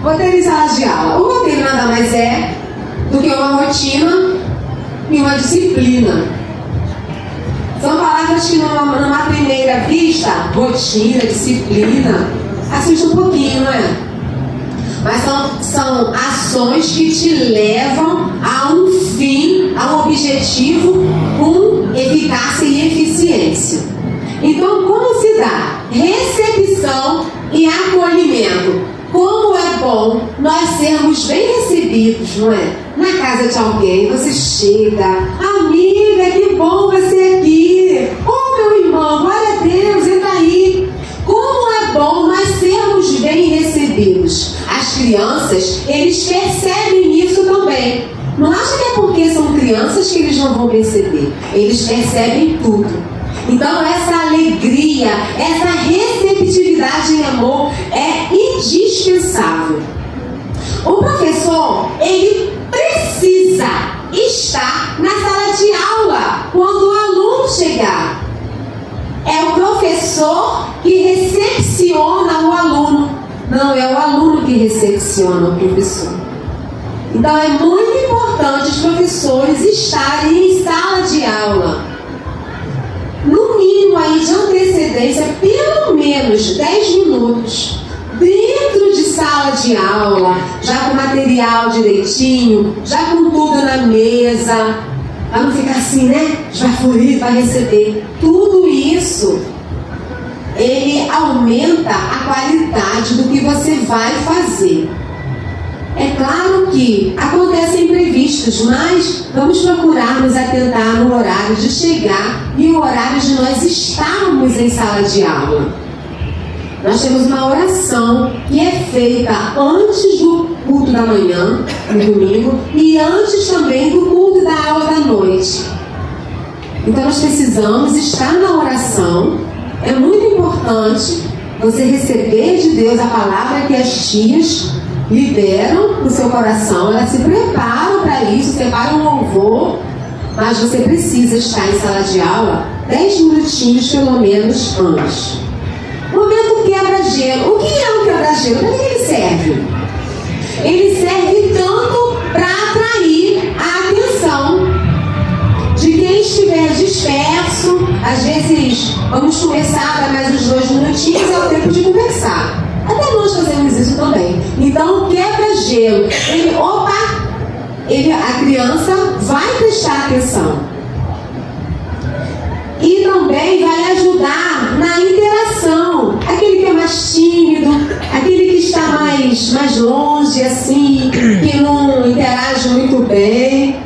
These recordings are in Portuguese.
Roteiro em sala de aula. O roteiro nada mais é do que uma rotina e uma disciplina. São palavras que numa primeira vista, rotina, disciplina, assusta um pouquinho, não é? Mas são ações que te levam a um fim, a um objetivo com eficácia e eficiência. Então, como se dá? Recepção e acolhimento. Como é bom nós sermos bem recebidos, não é? Na casa de alguém, você chega, amiga, que bom você aqui. Oh, meu irmão, glória a Deus, entra aí. Como é bom nós sermos bem recebidos. As crianças, eles percebem isso também. Não acha que é porque são crianças que eles não vão perceber. Eles percebem tudo. Então essa alegria, essa receptividade em amor é indispensável. O professor, ele precisa estar na sala de aula quando o aluno chegar. É o professor que recepciona o aluno, não é o aluno que recepciona o professor. Então é muito importante os professores estarem em sala de aula. No mínimo aí de antecedência, pelo menos 10 minutos, dentro de sala de aula, já com material direitinho, já com tudo na mesa, para não ficar assim, né? Já foi, vai receber. Tudo isso, ele aumenta a qualidade do que você vai fazer. É claro que acontecem imprevistos, mas vamos procurar nos atentar no horário de chegar e o horário de nós estarmos em sala de aula. Nós temos uma oração que é feita antes do culto da manhã, no domingo, e antes também do culto da aula da noite. Então nós precisamos estar na oração. É muito importante você receber de Deus a palavra que as tias liberam no seu coração, elas se preparam para isso, separam um louvor, mas você precisa estar em sala de aula 10 minutinhos pelo menos antes. Momento quebra-gelo. O que é um quebra-gelo? Para que ele serve? Ele serve tanto para atrair a atenção de quem estiver disperso. Às vezes vamos começar a dar mais uns 2 minutinhos, é o tempo de conversar. Até nós fazemos isso também. Então, quebra-gelo. A criança vai prestar atenção. E também vai ajudar na interação. Aquele que é mais tímido, aquele que está mais longe, assim, que não interage muito bem.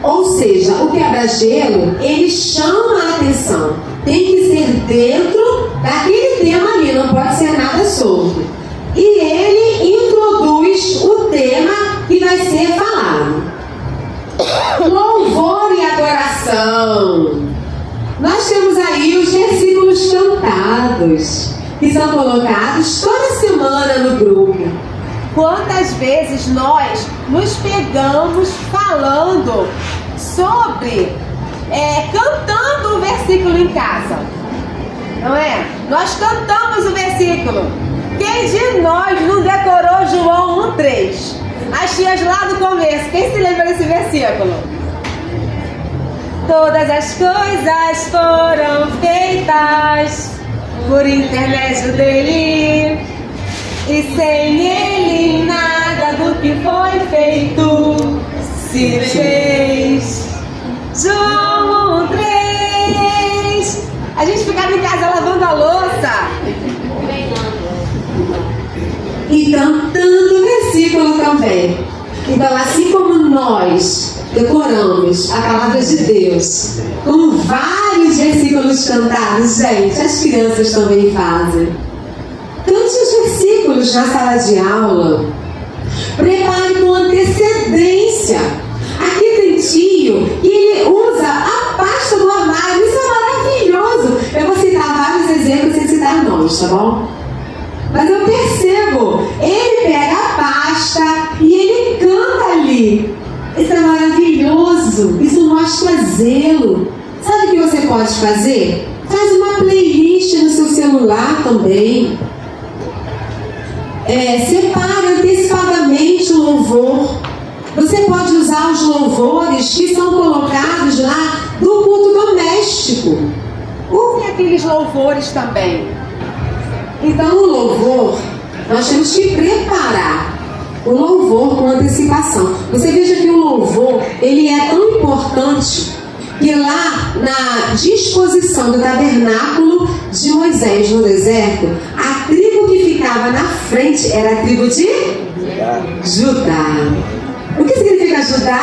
Ou seja, o quebra-gelo, ele chama a atenção. Tem que ser dentro daquele tema ali, não pode ser nada solto. E ele introduz o tema que vai ser falado. Louvor e adoração. Nós temos aí os versículos cantados, que são colocados toda semana no grupo. Quantas vezes nós nos pegamos falando sobre, cantando o versículo em casa, não é? Nós cantamos o versículo. Quem de nós não decorou João 1,3? As tias lá do começo, quem se lembra desse versículo? Todas as coisas foram feitas por intermédio dele, e sem ele nada do que foi feito se fez. João 1,3. A gente ficava em casa lavando a louça e cantando o versículo também. Então, assim como nós decoramos a palavra de Deus com vários versículos cantados, gente, as crianças também fazem. Cante os versículos na sala de aula. Prepare com antecedência. Aqui tem tio e ele usa a pasta do armário. Isso é maravilhoso. Eu vou citar vários exemplos sem citar nomes, tá bom? Mas eu percebo, ele pega a pasta e ele canta ali. Isso é maravilhoso. Isso mostra zelo. Sabe o que você pode fazer? Faz uma playlist no seu celular também. Separa antecipadamente louvor. Você pode usar os louvores que são colocados lá do culto doméstico. Use aqueles louvores também. Então, o louvor, nós temos que preparar o louvor com antecipação. Você veja que o louvor, ele é tão importante que lá na disposição do tabernáculo de Moisés no deserto, a tribo que ficava na frente era a tribo de Judá. O que significa Judá?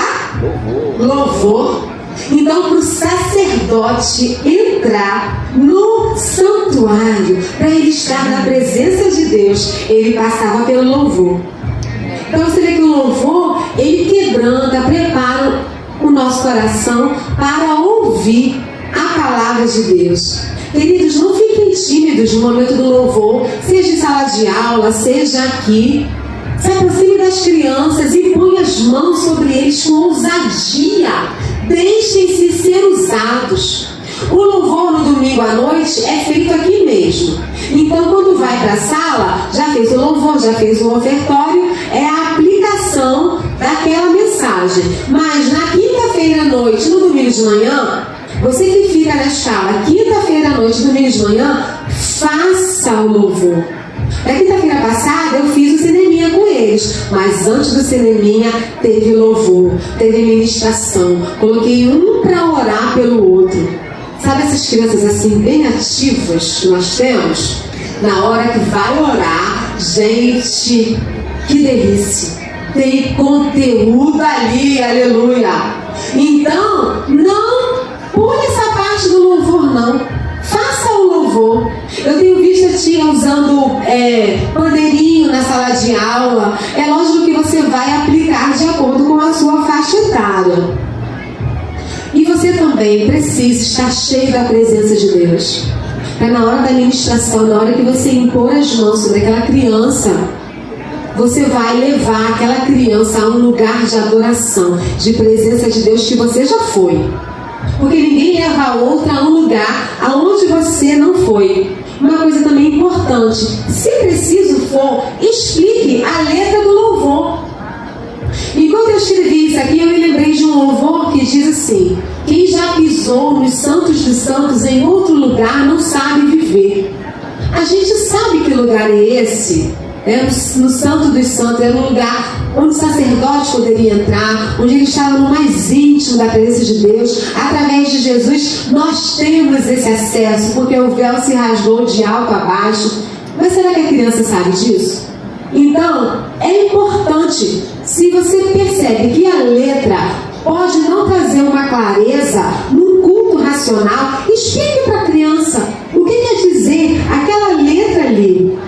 Louvor. Então, para o sacerdote entrar no santuário, para ele estar na presença de Deus, ele passava pelo louvor. Então você vê que o louvor, ele quebranta, prepara o nosso coração para ouvir a palavra de Deus. Queridos, não fiquem tímidos no momento do louvor, seja em sala de aula, seja aqui. Se aproxime das crianças e põe as mãos sobre eles com ousadia. Deixem-se ser usados. O louvor no domingo à noite é feito aqui mesmo. Então, quando vai para a sala, já fez o louvor, já fez o ofertório, é a aplicação daquela mensagem. Mas na quinta-feira à noite, no domingo de manhã, você que fica na escala, quinta-feira à noite, domingo de manhã, faça o louvor. Na quinta-feira passada eu fiz o cineminha com eles, mas antes do cineminha teve louvor, teve ministração. Coloquei um para orar pelo outro. Sabe essas crianças assim, bem ativas que nós temos? Na hora que vai orar, gente, que delícia! Tem conteúdo ali, aleluia! Então, não pule essa parte do louvor, não. Faça o louvor. Eu tenho visto a tia usando pandeirinho na sala de aula. É lógico que você vai aplicar de acordo com a sua faixa etária. E você também precisa estar cheio da presença de Deus. Para na hora da ministração, na hora que você impor as mãos sobre aquela criança, você vai levar aquela criança a um lugar de adoração, de presença de Deus que você já foi. Porque ninguém leva a outra a um lugar aonde você não foi. Uma coisa também importante, se preciso for, explique a letra do louvor. Enquanto eu escrevi isso aqui, eu me lembrei de um louvor que diz assim: quem já pisou nos santos dos santos em outro lugar não sabe viver. A gente sabe que lugar é esse. No Santo dos Santos, era um lugar onde o sacerdote poderia entrar, onde ele estava no mais íntimo da presença de Deus. Através de Jesus, nós temos esse acesso, porque o véu se rasgou de alto a baixo. Mas será que a criança sabe disso? Então, é importante, se você percebe que a letra pode não trazer uma clareza num culto racional, explique para a criança o que quer dizer aquela letra ali.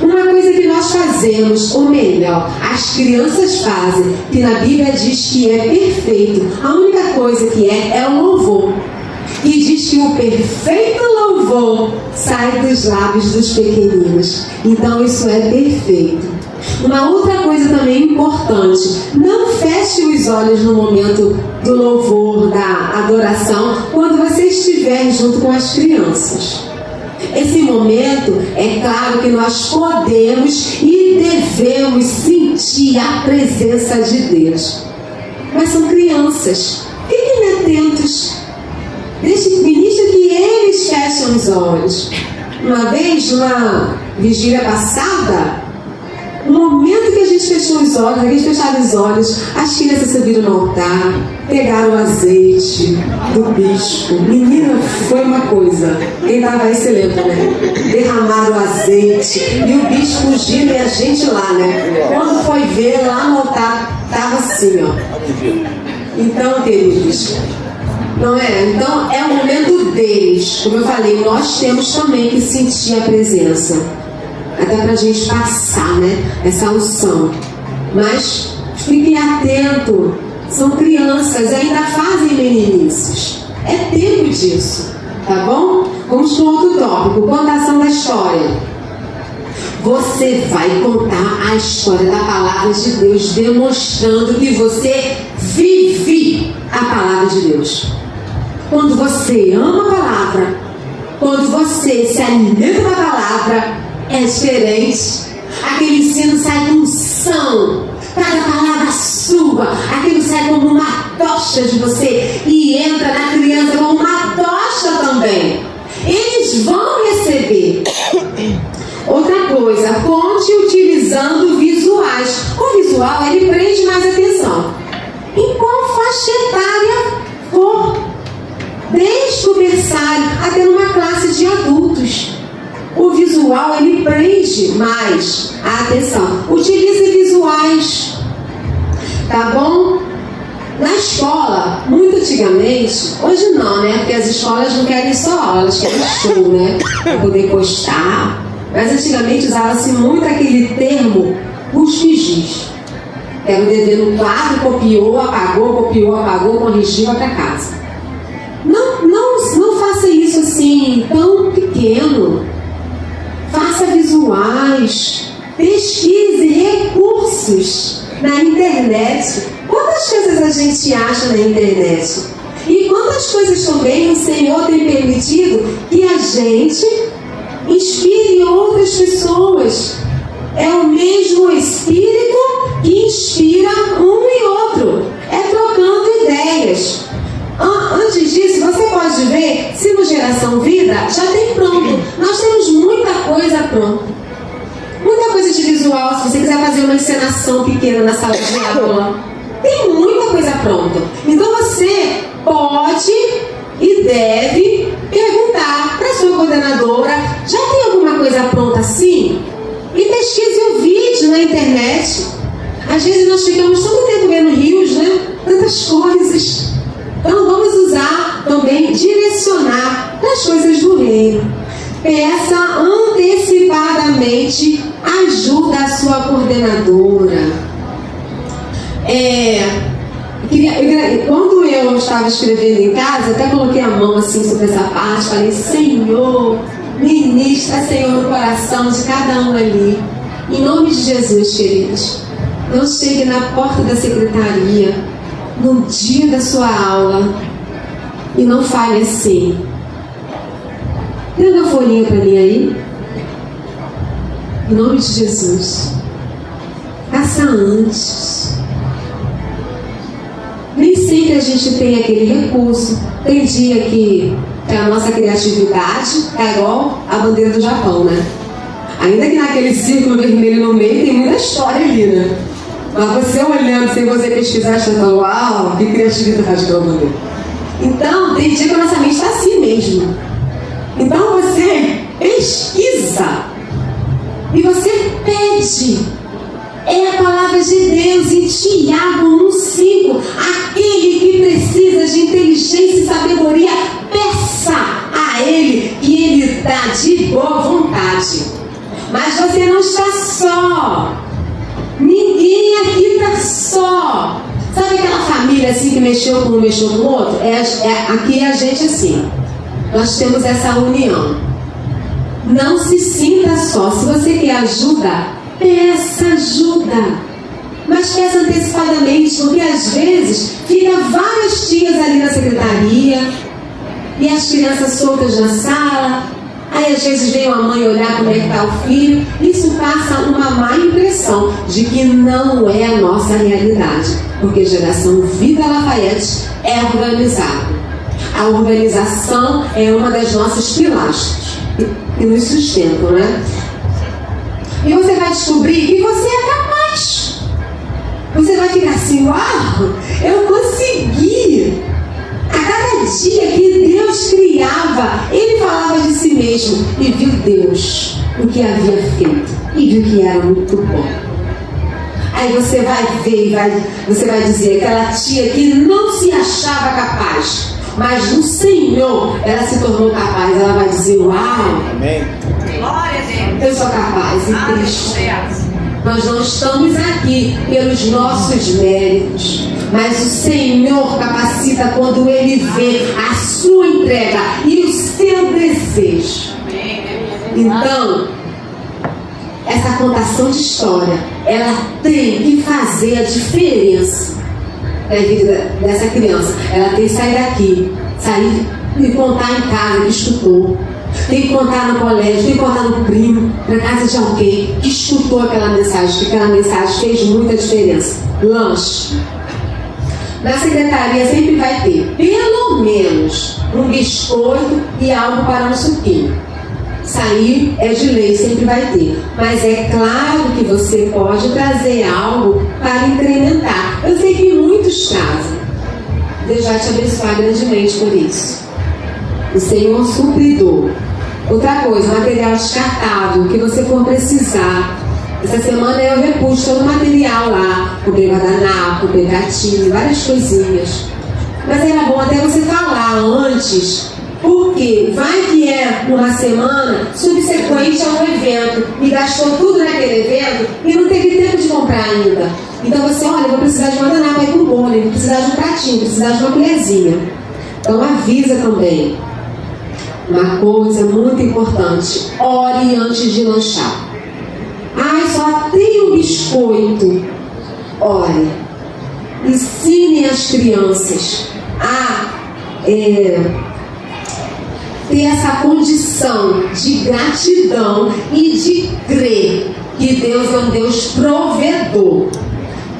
Uma coisa que nós fazemos, ou melhor, as crianças fazem, que na Bíblia diz que é perfeito, a única coisa que é o louvor. E diz que o perfeito louvor sai dos lábios dos pequeninos. Então isso é perfeito. Uma outra coisa também importante: não feche os olhos no momento do louvor, da adoração, quando você estiver junto com as crianças. Esse momento, é claro que nós podemos e devemos sentir a presença de Deus. Mas são crianças. Fiquem atentos. Ministre que eles fecham os olhos. Uma vez, numa vigília passada, no momento que a gente fechou os olhos, a gente fechava os olhos, as crianças subiram no altar, pegaram o azeite do bispo. Menina, foi uma coisa. Quem estava aí se lembra, né? Derramaram o azeite e o bispo fugindo e a gente lá, né? Quando foi ver, lá no altar, estava assim, ó. Então, queridos, não é? Então, é o momento deles. Como eu falei, nós temos também que sentir a presença. Até para a gente passar, né, essa unção. Mas fiquem atentos, são crianças, ainda fazem meninices. É tempo disso, tá bom? Vamos para outro tópico: contação da história. Você vai contar a história da palavra de Deus, demonstrando que você vive a palavra de Deus. Quando você ama a palavra, quando você se alimenta da palavra, é diferente. Aquele ensino sai com unção. Tá sai como uma tocha de você e entra na criança como uma tocha também. Eles vão receber. Outra coisa, conte utilizando visuais. O visual, ele prende mais atenção. Em qual faixa etária for, desde o berçário até numa classe de adultos, o visual, ele prende mais a atenção. Utilize visuais, tá bom? Na escola, muito antigamente, hoje não, né? Porque as escolas não querem só aula, elas querem show, né? Para poder postar. Mas antigamente usava-se muito aquele termo cuspe-giz. Pega o dedo no quadro, copiou, apagou, corrigiu, vai para casa. Não faça isso assim, tão pequeno. Faça visuais. Pesquise recursos na internet. Quantas coisas a gente acha na internet? E quantas coisas também o Senhor tem permitido que a gente inspire outras pessoas. É o mesmo Espírito que inspira um e outro. É trocando ideias. Antes disso, você pode ver, se no Geração Vida já tem pronto. Nós temos muita coisa pronta. Muita coisa de visual, se você quiser fazer uma encenação pequena na sala de aula. Tem muita coisa pronta. Então você pode e deve perguntar para a sua coordenadora: já tem alguma coisa pronta assim? E pesquise o vídeo na internet. Às vezes nós ficamos tanto tempo vendo rios, né? Tantas coisas. Então vamos usar também, direcionar para as coisas do reino. Peça antecipadamente ajuda à sua coordenadora. Quando eu estava escrevendo em casa, até coloquei a mão assim sobre essa parte, falei: Senhor, ministra, Senhor, no coração de cada um ali. Em nome de Jesus, queridos. Não chegue na porta da secretaria no dia da sua aula e não fale assim: pega a folhinha para mim aí. Em nome de Jesus. Faça antes. Nem sempre a gente tem aquele recurso. Tem dia que a nossa criatividade é igual a bandeira do Japão, né? Ainda que naquele círculo vermelho no meio tem muita história ali, né? Mas você olhando, sem você pesquisar, você fala: uau, que criatividade que eu mandei. Então, tem dia que a nossa mente está assim mesmo. Então você pesquisa e você pede. É a palavra de Deus em Tiago 1,5. Aquele que precisa de inteligência e sabedoria, peça a Ele, que Ele dá de boa vontade. Mas você não está só. Ninguém aqui está só. Sabe aquela família assim que mexeu com um, mexeu com o outro? Aqui é a gente assim. Nós temos essa união. Não se sinta só. Se você quer ajuda, peça ajuda. Mas peça antecipadamente, porque às vezes fica várias tias ali na secretaria e as crianças soltas na sala. Aí às vezes vem uma mãe olhar como é que está o filho. Isso passa uma má impressão de que não é a nossa realidade. Porque Geração Vida Lafayette é organizada. A organização é uma das nossas pilastras que nos sustentam, né? E você vai descobrir que você é capaz. Você vai ficar assim: uau, eu consegui. A cada dia que Deus criava, Ele falava de si mesmo e viu Deus o que havia feito e viu que era muito bom. Aí você vai ver e você vai dizer: aquela tia que não se achava capaz, mas no Senhor ela se tornou capaz. Ela vai dizer: uau, amém. Glória a Deus. Eu sou capaz em Cristo. Nós não estamos aqui pelos nossos méritos, mas o Senhor capacita quando Ele vê a sua entrega e o seu desejo. Então, essa contação de história, ela tem que fazer a diferença na vida dessa criança. Ela tem que sair daqui, sair e contar em casa que escutou. Tem que contar no colégio, tem que contar no primo, na casa de alguém que escutou aquela mensagem, que aquela mensagem fez muita diferença. Lanche. na secretaria sempre vai ter pelo menos um biscoito e algo para um suquinho. Isso aí é de lei, sempre vai ter. Mas é claro que você pode trazer algo para incrementar. Eu sei que muitos trazem. Deus vai te abençoar grandemente por isso. O Senhor supridor. Outra coisa, material descartável que você for precisar. Essa semana eu repus todo o material lá. Comprei guardanapo, comprei gatinho, várias coisinhas. Mas era bom até você falar antes, porque vai que é uma semana subsequente a um evento e gastou tudo naquele evento e não teve tempo de comprar ainda. Então você, olha, eu vou precisar de guardanapo aí com bolha, vou precisar de um pratinho, vou precisar de uma colherzinha. Então avisa também. Uma coisa muito importante, ore antes de lanchar. Ai, só tem um biscoito. Ore. Ensine as crianças a ter essa condição de gratidão e de crer que Deus é um Deus provedor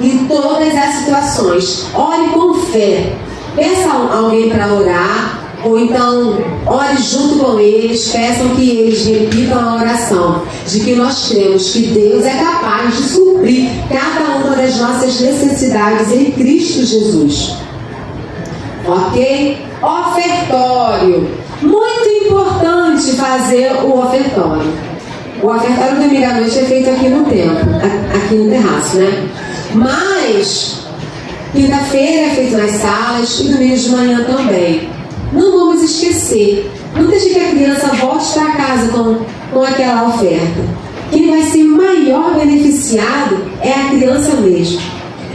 em todas as situações. Ore com fé. Peça a alguém para orar, ou então ore junto com eles, peçam que eles repitam a oração de que nós cremos que Deus é capaz de suprir cada uma das nossas necessidades em Cristo Jesus. Ok? Ofertório. Muito importante fazer o ofertório. O ofertório domingo à noite é feito aqui no templo, aqui no terraço, né? Mas quinta-feira é feito nas salas e domingo de manhã também. Não vamos esquecer. Não deixe que a criança volte para casa com aquela oferta. Quem vai ser maior beneficiado é a criança mesmo.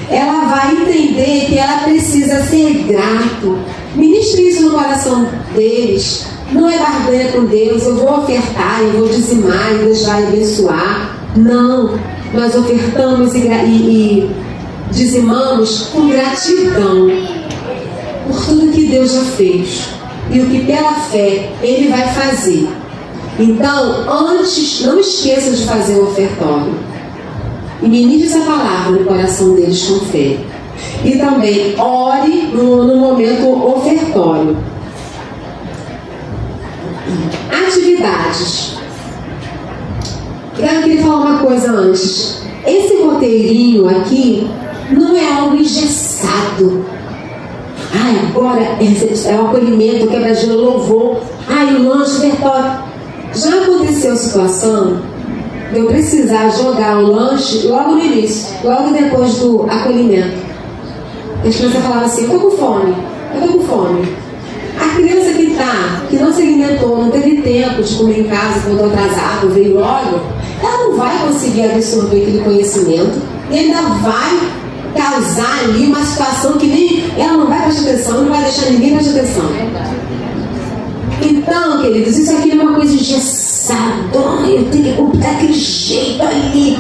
Ela vai entender que ela precisa ser grato. Ministre isso no coração deles. Não é barganha com Deus, eu vou ofertar, eu vou dizimar e Deus vai abençoar. Não, nós ofertamos e dizimamos com gratidão por tudo que Deus já fez e o que pela fé Ele vai fazer. Então, antes, não esqueça de fazer o ofertório e ministre essa palavra no coração deles com fé. E também ore no momento ofertório. Atividades. Eu queria falar uma coisa antes. Esse roteirinho aqui não é algo engessado. Ai, agora é o acolhimento, quebra-gelo, louvor. Ai, o lanche, ofertório. Já aconteceu a situação de eu precisar jogar o lanche logo no início, logo depois do acolhimento. As crianças falavam assim, eu tô com fome. A criança que não se alimentou, não teve tempo de comer em casa, voltou atrasado, veio logo, ela não vai conseguir absorver aquele conhecimento e ainda vai causar ali uma situação que nem ela não vai prestar atenção, não vai deixar ninguém prestar atenção. Então, queridos, isso aqui não é uma coisa engessada, eu tenho que cumprir daquele jeito ali.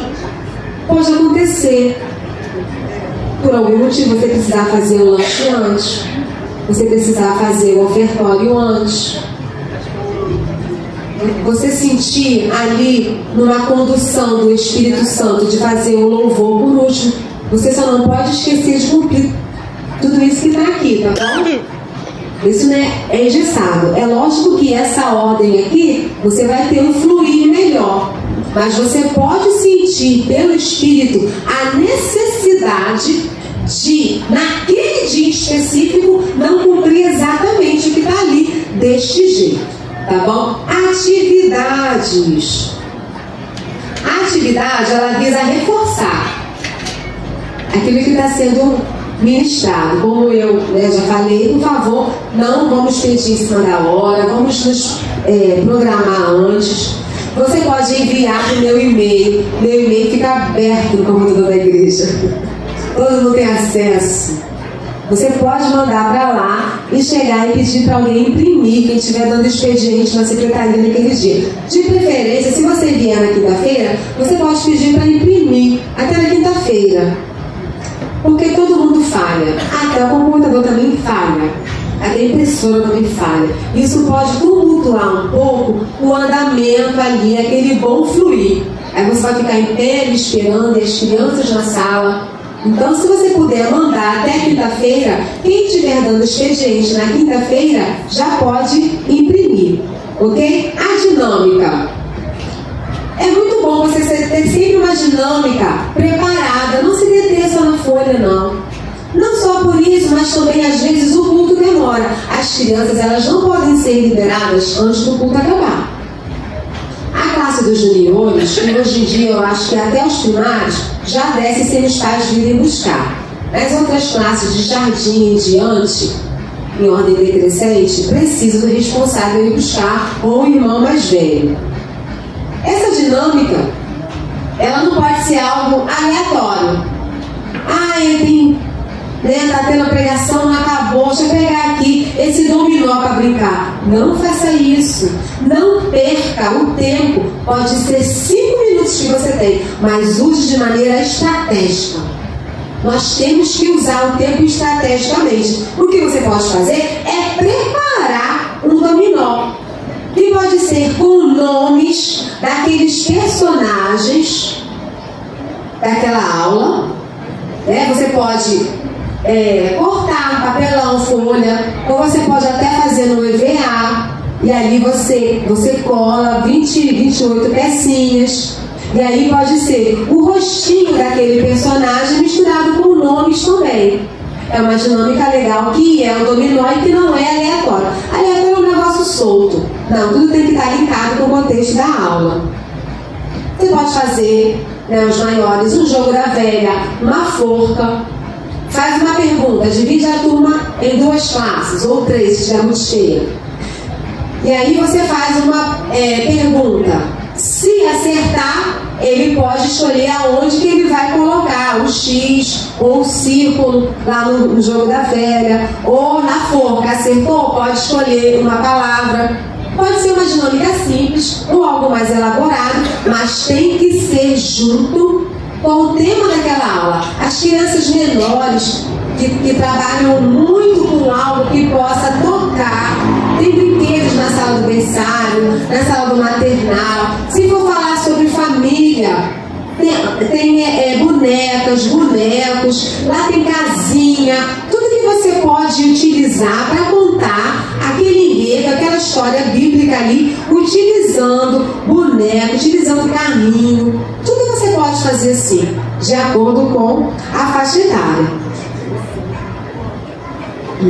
Pode acontecer. Por algum motivo você precisar fazer o lanche antes, você precisar fazer o ofertório antes, você sentir ali numa condução do Espírito Santo de fazer o louvor por último. Você só não pode esquecer de cumprir tudo isso que está aqui, tá bom? Isso né, é engessado. É lógico que essa ordem aqui você vai ter um fluir melhor, mas você pode sentir pelo Espírito a necessidade de, naquele dia específico, não cumprir exatamente o que está ali deste jeito, tá bom? Atividades. A atividade, ela visa reforçar aquilo que está sendo ministrado. Como eu já falei, por favor, não vamos pedir em cima da hora, vamos nos programar antes. Você pode enviar para o meu e-mail. Meu e-mail fica aberto no computador da igreja. Todo mundo tem acesso. Você pode mandar para lá e chegar e pedir para alguém imprimir, quem estiver dando expediente na secretaria naquele dia. De preferência, se você vier na quinta-feira, você pode pedir para imprimir até na quinta-feira. Porque todo mundo falha. Até o computador também falha. Até a impressora também falha. Isso pode tumultuar um pouco o andamento ali, aquele bom fluir. Aí você vai ficar em pé esperando, e as crianças na sala Então, se você puder mandar até quinta-feira, quem estiver dando expediente na quinta-feira já pode imprimir, ok? A dinâmica. É muito bom você ter sempre uma dinâmica preparada, não se deter só na folha, não. Não só por isso, mas também às vezes o culto demora. As crianças, elas não podem ser liberadas antes do culto acabar. A classe dos juniores, que hoje em dia eu acho que até os primários, já desce sem os pais virem buscar. As outras classes de jardim em diante, em ordem decrescente, precisam do responsável ir buscar ou o irmão mais velho. Essa dinâmica, ela não pode ser algo aleatório. Tá tendo a pregação, não acabou, deixa eu pegar aqui esse dominó para brincar. Não faça isso. Não perca o tempo. Pode ser 5 minutos que você tem, mas use de maneira estratégica. Nós temos que usar o tempo estrategicamente. O que você pode fazer é preparar um dominó, que pode ser com nomes daqueles personagens daquela aula. Você pode cortar um papelão, folha, ou você pode até fazer no EVA, e ali você cola 28 pecinhas, e aí pode ser o rostinho daquele personagem misturado com nomes também. É uma dinâmica legal, que é o dominó e que não é aleatório. Aleatório é um negócio solto. Não, tudo tem que estar linkado com o contexto da aula. Você pode fazer, os maiores, um jogo da velha, uma forca. Faz uma pergunta, divide a turma em 2 classes, ou 3, se estiver muito cheia. E aí você faz uma pergunta. Se acertar, ele pode escolher aonde que ele vai colocar o X ou o círculo lá no jogo da velha, ou na forca. Acertou, pode escolher uma palavra. Pode ser uma dinâmica simples ou algo mais elaborado, mas tem que ser junto com o tema daquela aula. As crianças menores que trabalham muito com algo que possa tocar, tem brinquedos na sala do berçário, na sala do maternal. Se for falar sobre família, tem bonecas, bonecos, lá tem casinha, tudo que você pode utilizar para contar aquele enredo, aquela história bíblica ali, utilizando boneco, utilizando carrinho. Tudo você pode fazer assim, de acordo com a faixa etária.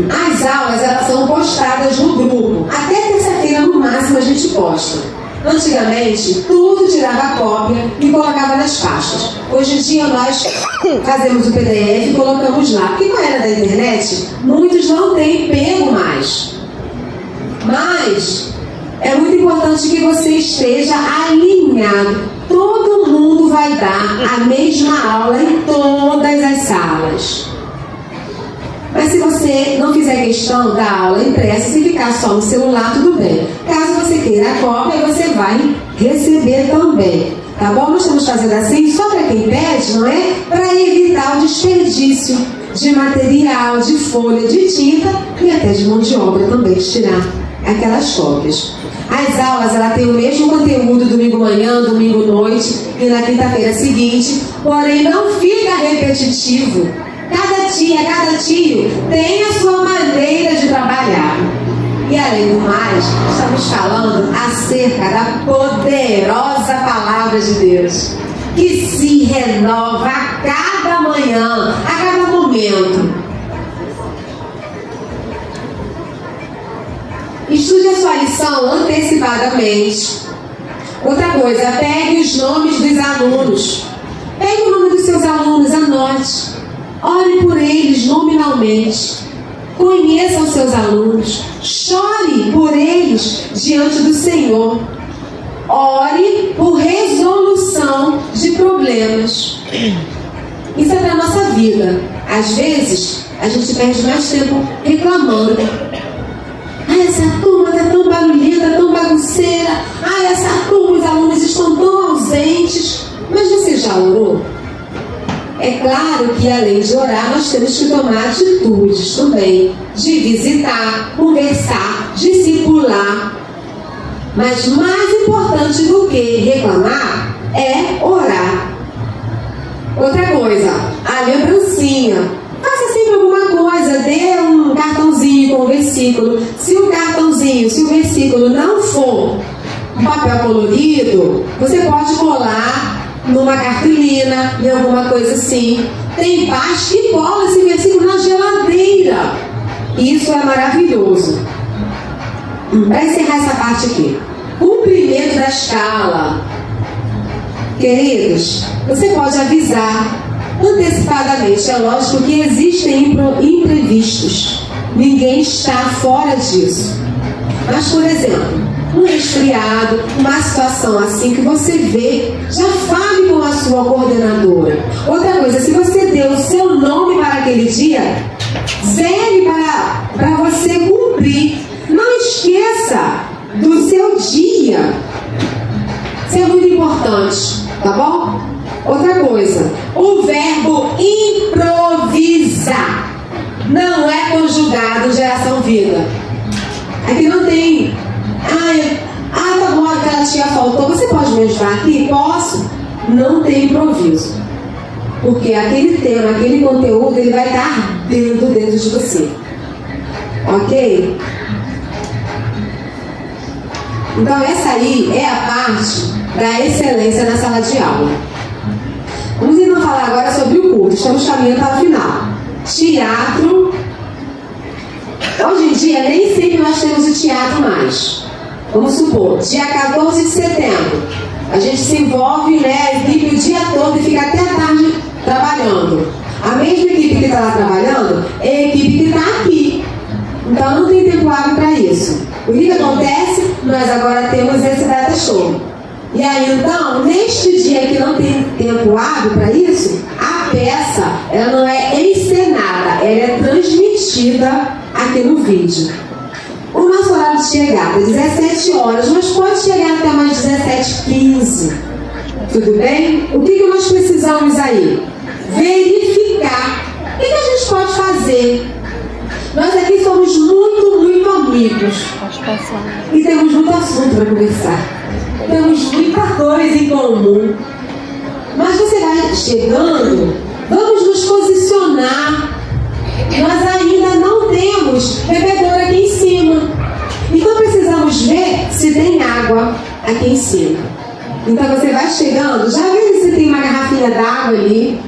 As aulas, elas são postadas no grupo. Até terça-feira, no máximo, a gente posta. Antigamente, tudo tirava cópia e colocava nas pastas. Hoje em dia, nós fazemos o PDF e colocamos lá. Porque com a era da internet, muitos não têm pego mais. Mas é muito importante que você esteja alinhado. Todo mundo vai dar a mesma aula em todas as salas. Mas se você não fizer questão da aula impressa, se ficar só no celular, tudo bem. Caso você queira a cópia, você vai receber também. Tá bom? Nós estamos fazendo assim só para quem pede, não é? Para evitar o desperdício de material, de folha, de tinta e até de mão de obra também, de tirar aquelas cópias. As aulas, ela tem o mesmo conteúdo domingo manhã, domingo noite e na quinta-feira seguinte, porém não fica repetitivo. Cada tia, cada tio tem a sua maneira de trabalhar. E além do mais, estamos falando acerca da poderosa palavra de Deus, que se renova a cada manhã, a cada momento. Estude a sua lição antecipadamente. Outra coisa, pegue os nomes dos alunos. Pegue o nome dos seus alunos, anote. Ore por eles nominalmente. Conheça os seus alunos. Chore por eles diante do Senhor. Ore por resolução de problemas. Isso é para a nossa vida. Às vezes, a gente perde mais tempo reclamando. Essa turma está tão barulhenta, tão bagunceira. Essa turma, os alunos estão tão ausentes. Mas você já orou? É claro que além de orar, nós temos que tomar atitudes também, de visitar, conversar, discipular. Mas mais importante do que reclamar é orar. Outra coisa, lembrancinha. Faça sempre alguma coisa, dê um cartãozinho com um versículo. Se o versículo não for um papel colorido, você pode colar numa cartolina, em alguma coisa assim. Tem pais que colam esse versículo na geladeira. Isso é maravilhoso. Para encerrar essa parte aqui, cumprimento da escala. Queridos, você pode avisar antecipadamente. É lógico que existem imprevistos. Ninguém está fora disso. Mas, por exemplo, um resfriado, uma situação assim que você vê, já fale com a sua coordenadora. Outra coisa, se você deu o seu nome para aquele dia, zele para você cumprir. Não esqueça do seu dia. Isso é muito importante, tá bom? Outra coisa, o verbo improvisar não é conjugado geração vida. Aqui não tem. Tá bom, aquela tia faltou. Você pode me ajudar aqui? Posso? Não tem improviso. Porque aquele tema, aquele conteúdo, ele vai estar ardendo dentro de você. Ok? Então essa aí é a parte da excelência na sala de aula. Vamos então falar agora sobre o curso. Estamos caminhando para o final. Teatro. Hoje em dia nem sempre nós temos o teatro mais. Vamos supor, dia 14 de setembro, a gente se envolve, a equipe o dia todo e fica até a tarde trabalhando. A mesma equipe que está lá trabalhando é a equipe que está aqui. Então não tem tempo hábil para isso. O que acontece? Nós agora temos esse data show. E aí então, neste dia que não tem tempo hábil para isso, a peça, ela não é encenada, ela é transmitida aqui no vídeo. O nosso horário de chegada é 17 horas, mas pode chegar até mais 17h15. Tudo bem? O que nós precisamos aí? Verificar. O que a gente pode fazer? Nós aqui somos muito amigos. E temos muito assunto para conversar. Temos muita coisa em comum. Mas você vai chegando, vamos nos posicionar. Nós ainda não temos bebedouro aqui em cima. Então precisamos ver se tem água aqui em cima. Então você vai chegando, já vê se tem uma garrafinha d'água ali.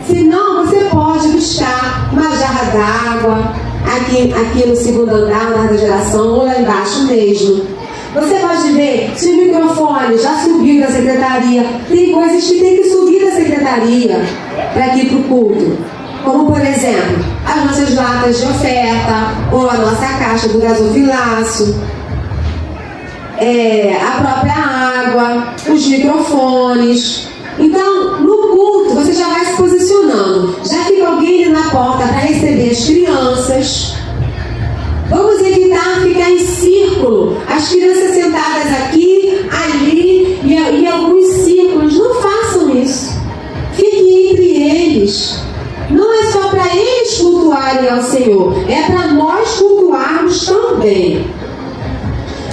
Se não, você pode buscar uma jarra d'água aqui no segundo andar, na da geração, ou lá embaixo mesmo. Você pode ver se o microfone já subiu da secretaria. Tem coisas que tem que subir da secretaria para aqui para o culto. Como, por exemplo, as nossas latas de oferta, ou a nossa caixa do gasofilácio, a própria água, os microfones. Então, no culto, você já vai se posicionando. Já fica alguém ali na porta para receber as crianças. Vamos evitar ficar em círculo. As crianças sentadas aqui, ali e em alguns círculos. Não façam isso. Fiquem entre eles. Não é só para eles cultuarem ao Senhor, é para nós cultuarmos também.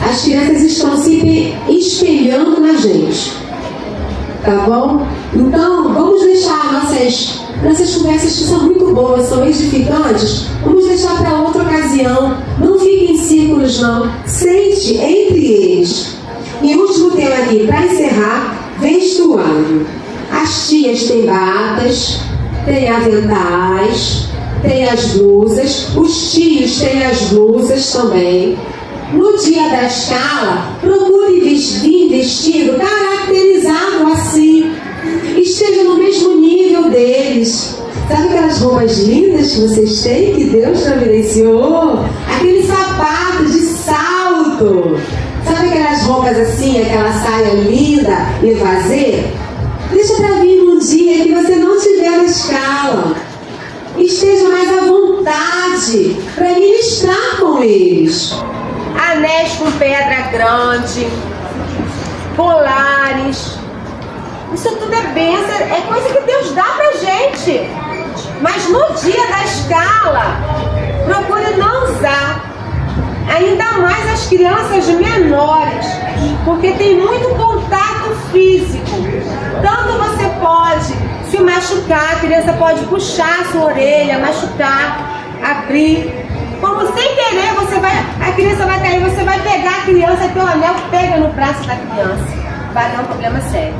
As crianças estão se espelhando na gente. Tá bom? Então, vamos deixar nossas conversas que são muito boas, são edificantes, vamos deixar para outra ocasião. Não fique em círculos, não. Sente entre eles. E o último tema aqui, para encerrar, vestuário. As tias têm batas, tem aventais, tem as blusas, os tios têm as blusas também. No dia da escala, procure vir vestido caracterizado assim, esteja no mesmo nível deles. Sabe aquelas roupas lindas que vocês têm, que Deus providenciou? Aquele sapato de salto. Sabe aquelas roupas assim, aquela saia linda e vazia? Deixa para vir num dia que você não tiver na escala. Esteja mais à vontade para ministrar com eles. Anéis com pedra grande, colares. Isso tudo é bênção, é coisa que Deus dá pra gente. Mas no dia da escala, procure não usar. Ainda mais as crianças menores, porque tem muito contato físico. Tanto você pode Se machucar, a criança pode puxar a sua orelha, machucar, abrir. Como sem querer, a criança vai cair, você vai pegar a criança, teu anel pega no braço da criança. Vai dar um problema sério.